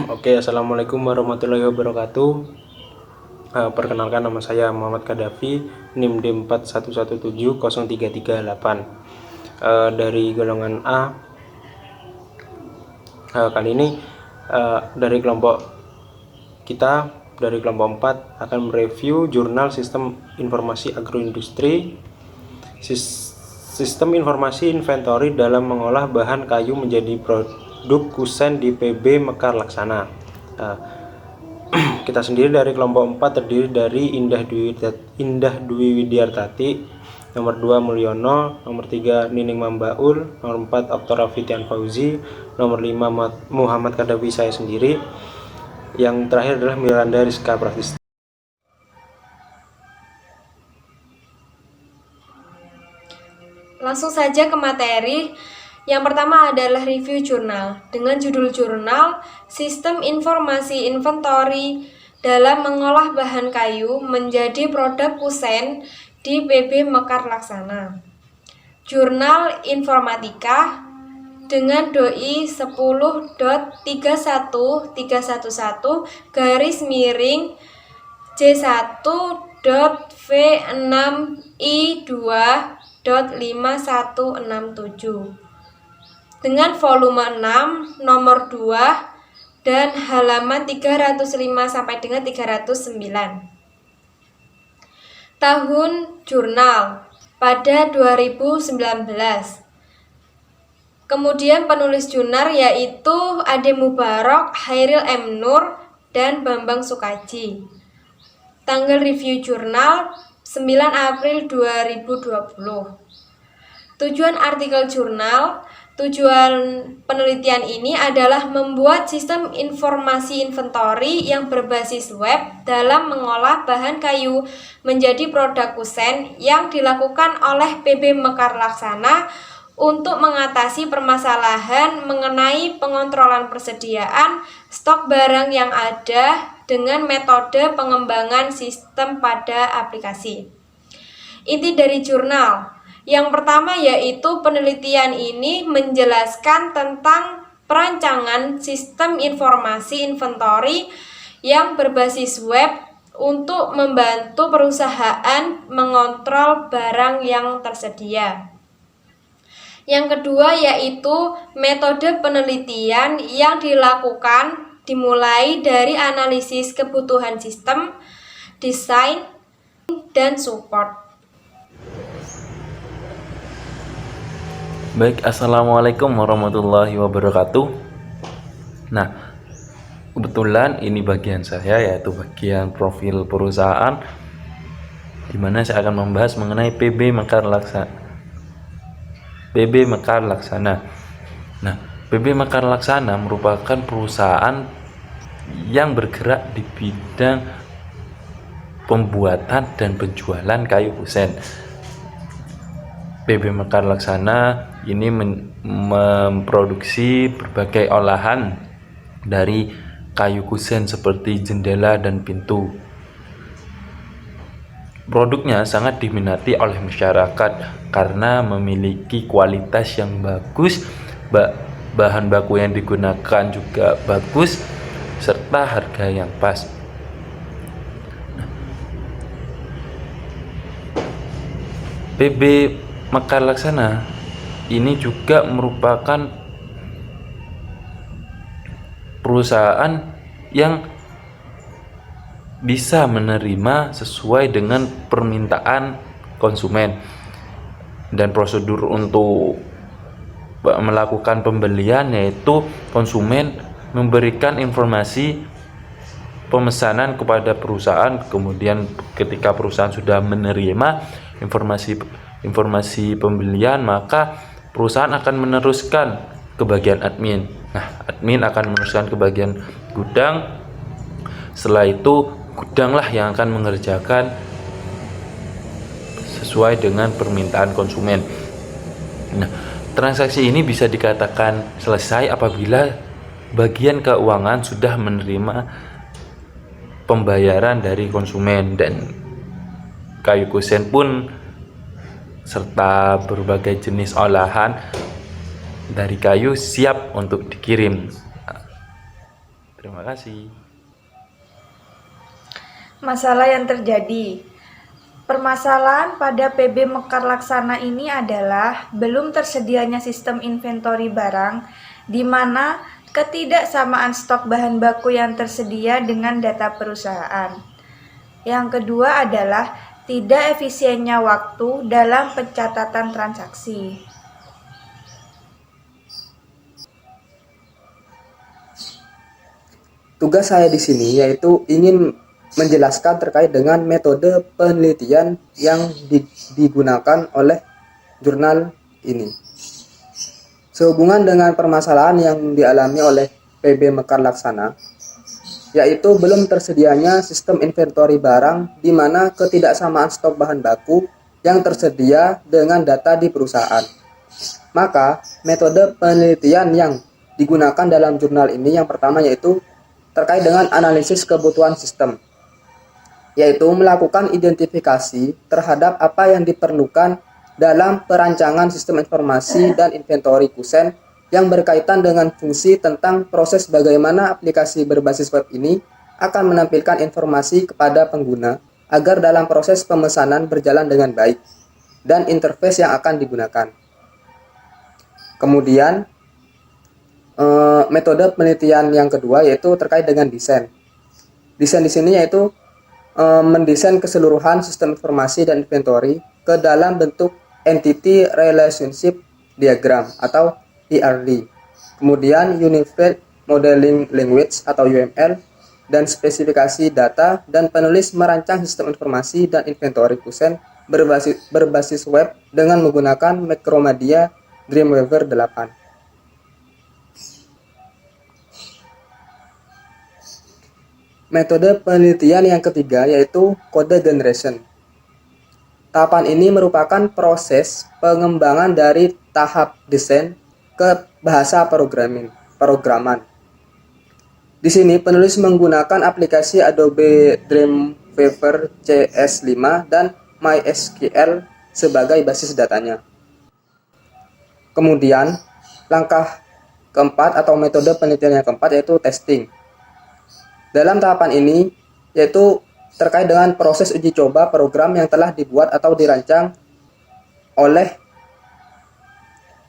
Oke, assalamualaikum warahmatullahi wabarakatuh. Perkenalkan, nama saya Muhammad Kadafi, NIM D41170338, dari golongan A. Kali ini dari kelompok kita, dari kelompok 4, akan mereview jurnal Sistem Informasi Agroindustri, Sistem Informasi Inventory dalam mengolah bahan kayu menjadi produk kusen di PB Mekar Laksana. Kita sendiri dari kelompok 4 terdiri dari Indah Dwi Widiartati, nomor 2 Mulyono, nomor 3 Nining Mambaul, nomor 4 Oktora Fitian Fauzi, nomor 5 Muhammad Kadafi saya sendiri, yang terakhir adalah Miranda Rizka Pratista. Langsung saja ke materi. Yang pertama adalah review jurnal dengan judul jurnal Sistem Informasi Inventory dalam mengolah bahan kayu menjadi produk kusen di PB Mekar Laksana. Jurnal Informatika dengan doi 10.31311 J1.V6I2.5167 dengan volume 6, nomor 2, dan halaman 305 sampai dengan 309. Tahun jurnal pada 2019. Kemudian penulis jurnal yaitu Ade Mubarok, Hairil M. Nur, dan Bambang Sukaji. Tanggal review jurnal 9 April 2020. Tujuan artikel jurnal. Tujuan penelitian ini adalah membuat sistem informasi inventory yang berbasis web dalam mengolah bahan kayu menjadi produk kusen yang dilakukan oleh PB Mekar Laksana untuk mengatasi permasalahan mengenai pengontrolan persediaan stok barang yang ada dengan metode pengembangan sistem pada aplikasi. Inti dari jurnal. Yang pertama yaitu penelitian ini menjelaskan tentang perancangan sistem informasi inventory yang berbasis web untuk membantu perusahaan mengontrol barang yang tersedia. Yang kedua yaitu metode penelitian yang dilakukan dimulai dari analisis kebutuhan sistem, desain, dan support. Baik, assalamualaikum warahmatullahi wabarakatuh. Nah, kebetulan ini bagian saya, yaitu bagian profil perusahaan, di mana saya akan membahas mengenai PB Mekar Laksana. Nah, PB Mekar Laksana merupakan perusahaan yang bergerak di bidang pembuatan dan penjualan kayu kusen. PB Mekar Laksana ini memproduksi berbagai olahan dari kayu kusen seperti jendela dan pintu. Produknya sangat diminati oleh masyarakat karena memiliki kualitas yang bagus, bahan baku yang digunakan juga bagus, serta harga yang pas. PB Mekar Laksana ini juga merupakan perusahaan yang bisa menerima sesuai dengan permintaan konsumen, dan prosedur untuk melakukan pembelian yaitu konsumen memberikan informasi pemesanan kepada perusahaan, kemudian ketika perusahaan sudah menerima informasi pembelian, maka perusahaan akan meneruskan ke bagian admin. Nah, admin akan meneruskan ke bagian gudang. Setelah itu gudanglah yang akan mengerjakan sesuai dengan permintaan konsumen. Nah, transaksi ini bisa dikatakan selesai apabila bagian keuangan sudah menerima pembayaran dari konsumen, dan kayu kusen pun serta berbagai jenis olahan dari kayu siap untuk dikirim. Terima kasih. Masalah yang terjadi. Permasalahan pada PB Mekar Laksana ini adalah belum tersedianya sistem inventory barang, di mana ketidaksamaan stok bahan baku yang tersedia dengan data perusahaan. Yang kedua adalah tidak efisiennya waktu dalam pencatatan transaksi. Tugas saya di sini yaitu ingin menjelaskan terkait dengan metode penelitian yang digunakan oleh jurnal ini. Sehubungan dengan permasalahan yang dialami oleh PB Mekar Laksana, yaitu belum tersedianya sistem inventory barang di mana ketidaksamaan stok bahan baku yang tersedia dengan data di perusahaan. Maka, metode penelitian yang digunakan dalam jurnal ini yang pertama yaitu terkait dengan analisis kebutuhan sistem, yaitu melakukan identifikasi terhadap apa yang diperlukan dalam perancangan sistem informasi dan inventory kusen yang berkaitan dengan fungsi tentang proses bagaimana aplikasi berbasis web ini akan menampilkan informasi kepada pengguna agar dalam proses pemesanan berjalan dengan baik dan interface yang akan digunakan. Kemudian metode penelitian yang kedua yaitu terkait dengan desain. Desain di sini yaitu mendesain keseluruhan sistem informasi dan inventory ke dalam bentuk Entity Relationship Diagram atau ERD. Kemudian Unified Modeling Language atau UML dan spesifikasi data, dan penulis merancang sistem informasi dan inventory kusen berbasis web dengan menggunakan Macromedia Dreamweaver 8. Metode penelitian yang ketiga yaitu code generation. Tahapan ini merupakan proses pengembangan dari tahap desain ke bahasa programan. Di sini penulis menggunakan aplikasi Adobe Dreamweaver CS5 dan MySQL sebagai basis datanya. Kemudian, langkah keempat atau metode penelitian yang keempat yaitu testing. Dalam tahapan ini, yaitu terkait dengan proses uji coba program yang telah dibuat atau dirancang oleh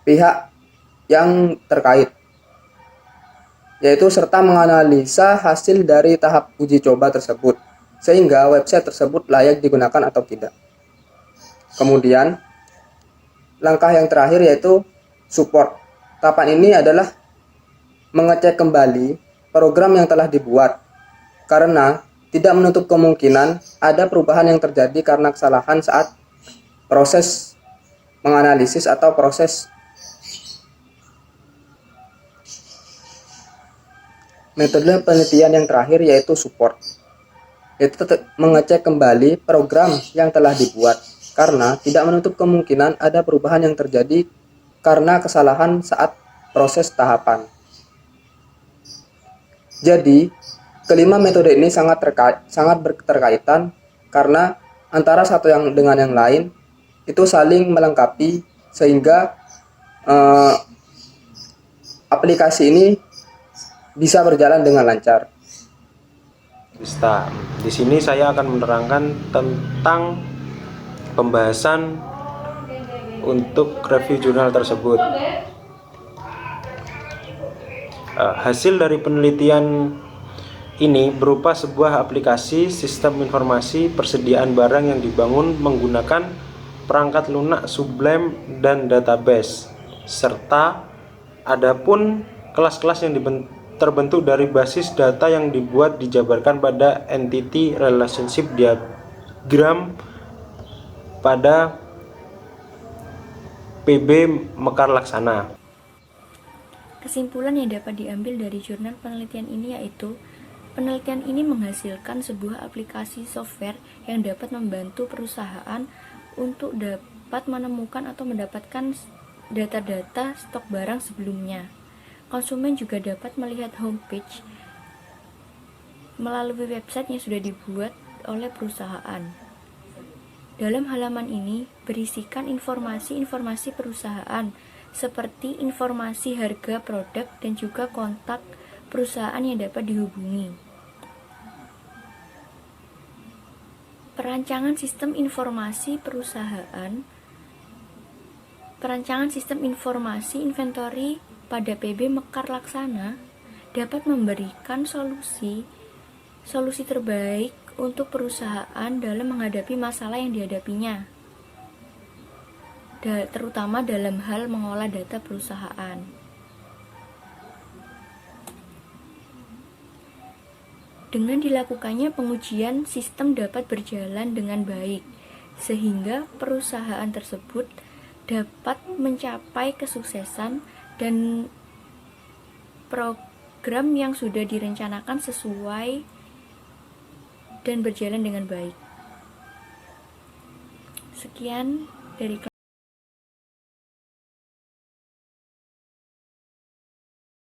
pihak yang terkait, yaitu serta menganalisa hasil dari tahap uji coba tersebut, sehingga website tersebut layak digunakan atau tidak. Kemudian, langkah yang terakhir yaitu support. Tahapan ini adalah mengecek kembali program yang telah dibuat, karena tidak menutup kemungkinan ada perubahan yang terjadi karena kesalahan saat proses menganalisis atau proses. Metode penelitian yang terakhir yaitu support, yaitu mengecek kembali program yang telah dibuat, karena tidak menutup kemungkinan ada perubahan yang terjadi karena kesalahan saat proses tahapan. Jadi, kelima metode ini sangat berketerkaitan karena antara satu yang dengan yang lain itu saling melengkapi, sehingga aplikasi ini bisa berjalan dengan lancar. Di sini saya akan menerangkan tentang pembahasan untuk review jurnal tersebut. Hasil dari penelitian ini berupa sebuah aplikasi sistem informasi persediaan barang yang dibangun menggunakan perangkat lunak Sublime dan database, serta adapun kelas-kelas yang terbentuk dari basis data yang dibuat dijabarkan pada Entity Relationship Diagram pada PB Mekar Laksana. Kesimpulan yang dapat diambil dari jurnal penelitian ini yaitu penelitian ini menghasilkan sebuah aplikasi software yang dapat membantu perusahaan untuk dapat menemukan atau mendapatkan data-data stok barang sebelumnya. Konsumen juga dapat melihat homepage melalui website yang sudah dibuat oleh perusahaan. Dalam halaman ini berisikan informasi-informasi perusahaan seperti informasi harga produk dan juga kontak perusahaan yang dapat dihubungi. Perancangan sistem informasi perusahaan. Perancangan sistem informasi inventory pada PB Mekar Laksana dapat memberikan solusi terbaik untuk perusahaan dalam menghadapi masalah yang dihadapinya, terutama dalam hal mengolah data perusahaan. Dengan dilakukannya pengujian, sistem dapat berjalan dengan baik, sehingga perusahaan tersebut dapat mencapai kesuksesan dan program yang sudah direncanakan sesuai dan berjalan dengan baik. Sekian dari